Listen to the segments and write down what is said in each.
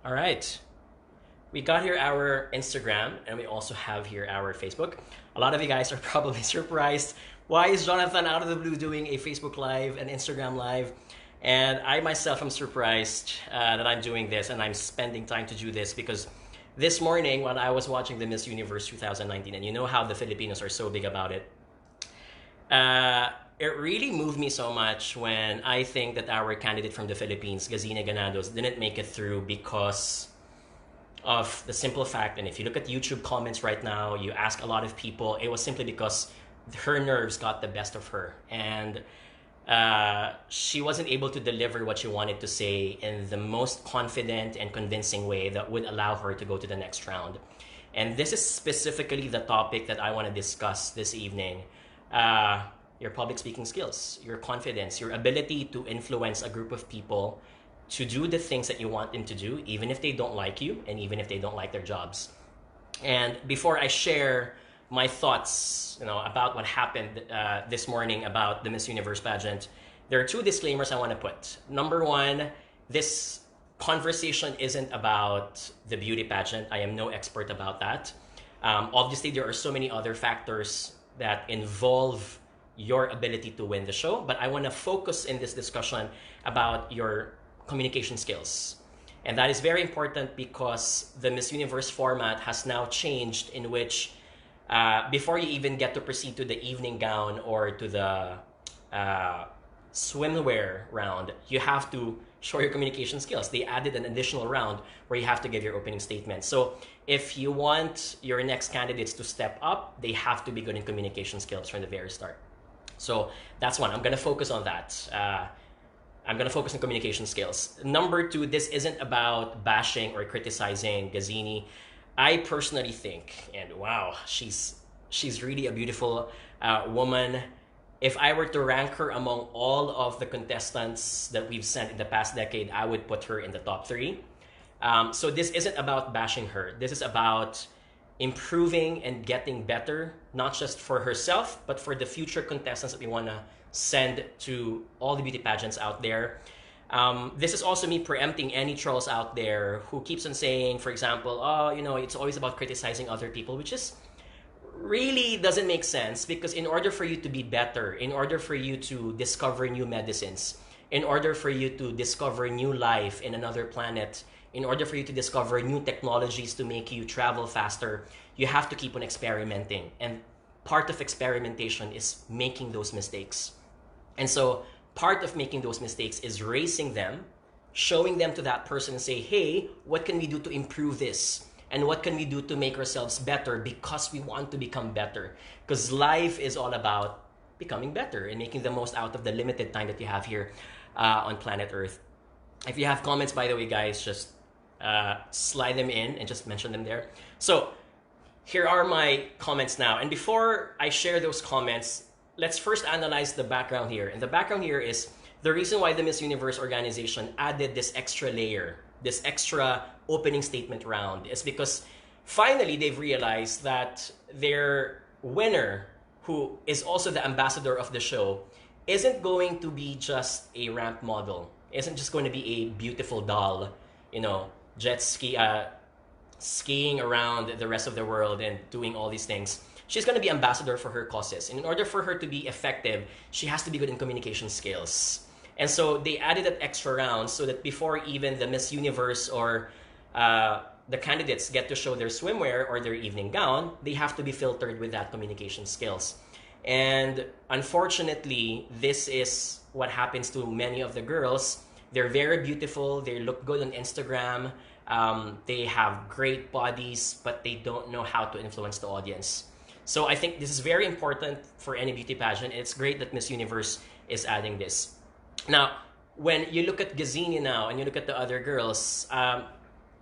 All right. We got here our Instagram and we also have here our Facebook. A lot of you guys are probably surprised. Why is Jonathan out of the blue doing a Facebook Live and Instagram Live? And I myself am surprised that I'm doing this and I'm spending time to do this because this morning when I was watching the Miss Universe 2019, and you know how the Filipinos are so big about it, it really moved me so much when I think that our candidate from the Philippines, Gazini Ganados, didn't make it through because of the simple fact, and if you look at YouTube comments right now, you ask a lot of people, it was simply because her nerves got the best of her. And she wasn't able to deliver what she wanted to say in the most confident and convincing way that would allow her to go to the next round. And this is specifically the topic that I want to discuss this evening. Your public speaking skills, your confidence, your ability to influence a group of people to do the things that you want them to do, even if they don't like you and even if they don't like their jobs. And before I share my thoughts, about what happened this morning about the Miss Universe pageant, there are two disclaimers I want to put. Number one, this conversation isn't about the beauty pageant. I am no expert about that. Obviously, there are so many other factors that involve your ability to win the show, but I want to focus in this discussion about your communication skills. And that is very important because the Miss Universe format has now changed, in which before you even get to proceed to the evening gown or to the swimwear round, you have to show your communication skills. They added an additional round where you have to give your opening statement. So if you want your next candidates to step up, they have to be good in communication skills from the very start. So that's one. I'm going to focus on that. I'm going to focus on communication skills. Number two, this isn't about bashing or criticizing Gazini. I personally think, and wow, she's really a beautiful woman. If I were to rank her among all of the contestants that we've sent in the past decade, I would put her in the top 3. So this isn't about bashing her. This is about improving and getting better, not just for herself, but for the future contestants that we want to send to all the beauty pageants out there. This is also me preempting any trolls out there who keeps on saying, for example, it's always about criticizing other people, which is really doesn't make sense, because in order for you to be better, in order for you to discover new medicines, in order for you to discover new life in another planet, in order for you to discover new technologies to make you travel faster, you have to keep on experimenting. And part of experimentation is making those mistakes. And so part of making those mistakes is raising them, showing them to that person and say, hey, what can we do to improve this? And what can we do to make ourselves better because we want to become better? Because life is all about becoming better and making the most out of the limited time that you have here on planet Earth. If you have comments, by the way, guys, just slide them in and just mention them there. So here are my comments now. And before I share those comments, let's first analyze the background here. And the background here is the reason why the Miss Universe organization added this extra layer, this extra opening statement round, is because finally they've realized that their winner, who is also the ambassador of the show, isn't going to be just a ramp model, isn't just going to be a beautiful doll, jet skiing around the rest of the world and doing all these things. She's going to be ambassador for her causes. And in order for her to be effective, she has to be good in communication skills. And so they added that extra round so that before even the Miss Universe or the candidates get to show their swimwear or their evening gown, they have to be filtered with that communication skills. And unfortunately, this is what happens to many of the girls. They're very beautiful. They look good on Instagram. They have great bodies, but they don't know how to influence the audience. So I think this is very important for any beauty pageant. And it's great that Miss Universe is adding this. Now, when you look at Gazini now and you look at the other girls,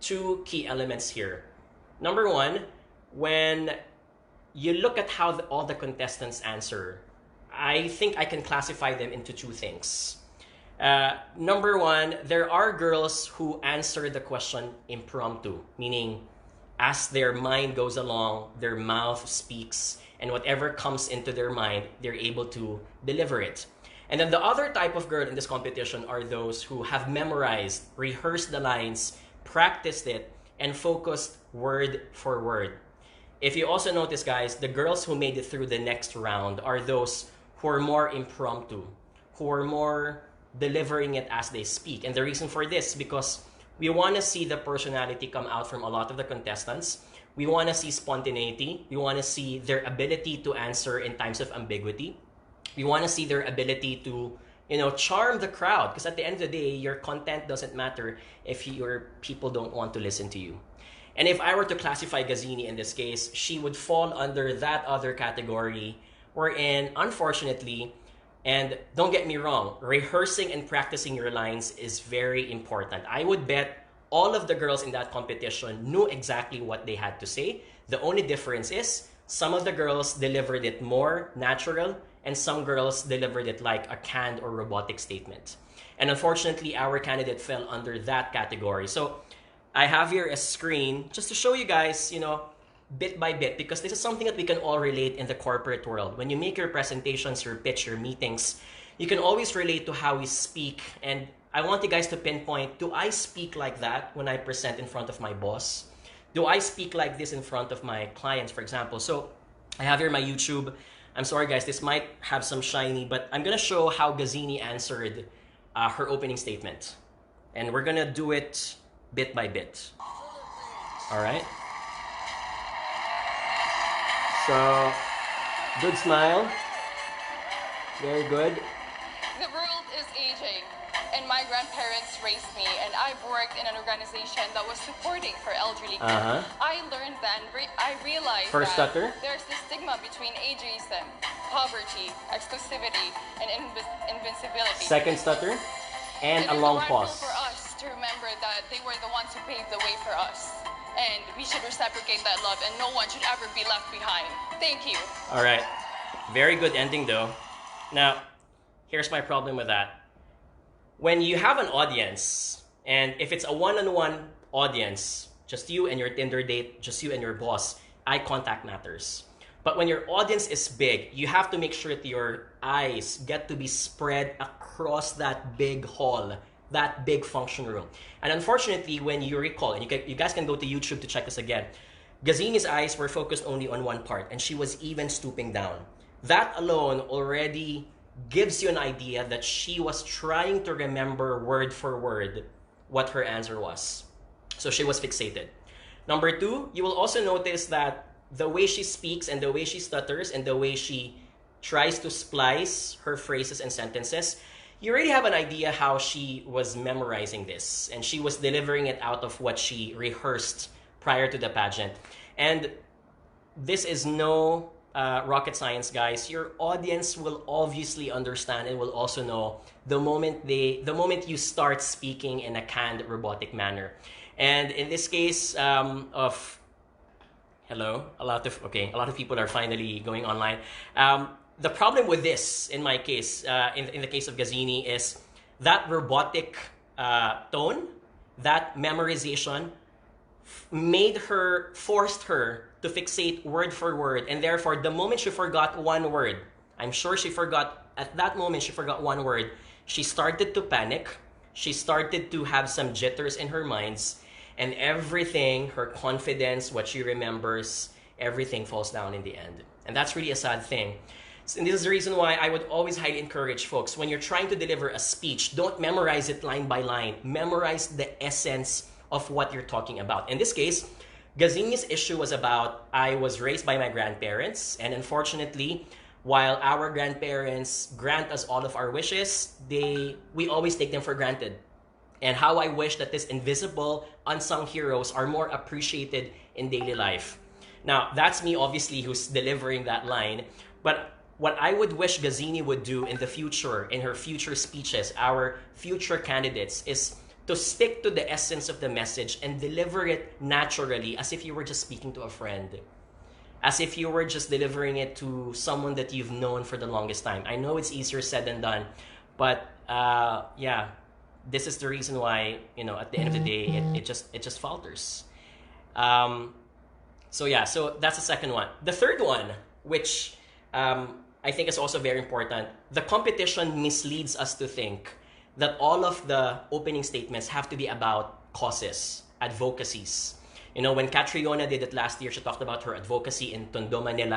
two key elements here. Number one, when you look at how all the contestants answer, I think I can classify them into two things. Number one, there are girls who answer the question impromptu, meaning as their mind goes along, their mouth speaks, and whatever comes into their mind, they're able to deliver it. And then the other type of girl in this competition are those who have memorized, rehearsed the lines practiced it, and focused word for word. If you also notice, guys, the girls who made it through the next round are those who are more impromptu, who are more delivering it as they speak. And the reason for this is because we want to see the personality come out from a lot of the contestants. We want to see spontaneity. We want to see their ability to answer in times of ambiguity. We want to see their ability to, charm the crowd. Because at the end of the day, your content doesn't matter if your people don't want to listen to you. And if I were to classify Gazini in this case, she would fall under that other category wherein, unfortunately, and don't get me wrong, rehearsing and practicing your lines is very important. I would bet all of the girls in that competition knew exactly what they had to say. The only difference is some of the girls delivered it more natural and some girls delivered it like a canned or robotic statement. And unfortunately, our candidate fell under that category. So I have here a screen just to show you guys, bit by bit, because this is something that we can all relate in the corporate world. When you make your presentations, your pitch, your meetings, you can always relate to how we speak. And I want you guys to pinpoint, do I speak like that when I present in front of my boss? Do I speak like this in front of my clients, for example? So I have here my YouTube. I'm sorry, guys, this might have some shiny, but I'm going to show how Gazini answered her opening statement. And we're going to do it bit by bit. All right? So, good smile. Very good. The world is aging, and my grandparents raised me, and I've worked in an organization that was supporting for elderly care. I learned then, I realized First that stutter. there's this stigma between ageism, poverty, exclusivity, and invincibility. Second stutter. And a long pause. For us to remember that they were the ones who paved the way for us. And we should reciprocate that love, and no one should ever be left behind. Thank you. All right. Very good ending, though. Now, here's my problem with that. When you have an audience, and if it's a one-on-one audience, just you and your Tinder date, just you and your boss, eye contact matters. But when your audience is big, you have to make sure that your eyes get to be spread across that big hall, that big function room. And unfortunately, when you recall, and you guys can go to YouTube to check this again, Gazini's eyes were focused only on one part, and she was even stooping down. That alone already gives you an idea that she was trying to remember word for word what her answer was. So she was fixated. Number two, you will also notice that the way she speaks and the way she stutters and the way she tries to splice her phrases and sentences, you already have an idea how she was memorizing this, and she was delivering it out of what she rehearsed prior to the pageant. And this is no rocket science, guys. Your audience will obviously understand and will also know the moment you start speaking in a canned robotic manner. And in this case hello, a lot of people are finally going online. The problem with this, in my case, in the case of Gazini, is that robotic tone, that memorization, forced her to fixate word for word. And therefore, the moment she forgot one word, I'm sure at that moment she forgot one word, she started to panic. She started to have some jitters in her minds. And everything, her confidence, what she remembers, everything falls down in the end. And that's really a sad thing. And this is the reason why I would always highly encourage folks, when you're trying to deliver a speech, don't memorize it line by line. Memorize the essence of what you're talking about. In this case, Gazini's issue was about, I was raised by my grandparents, and unfortunately, while our grandparents grant us all of our wishes, we always take them for granted. And how I wish that this invisible, unsung heroes are more appreciated in daily life. Now, that's me, obviously, who's delivering that line. But what I would wish Gazini would do in the future, in her future speeches, our future candidates, is to stick to the essence of the message and deliver it naturally, as if you were just speaking to a friend. As if you were just delivering it to someone that you've known for the longest time. I know it's easier said than done, but this is the reason why, at the end of the day, it just falters. So that's the second one. The third one, which I think is also very important, the competition misleads us to think that all of the opening statements have to be about causes, advocacies. You know, when Catriona did it last year, she talked about her advocacy in Tondo, Manila.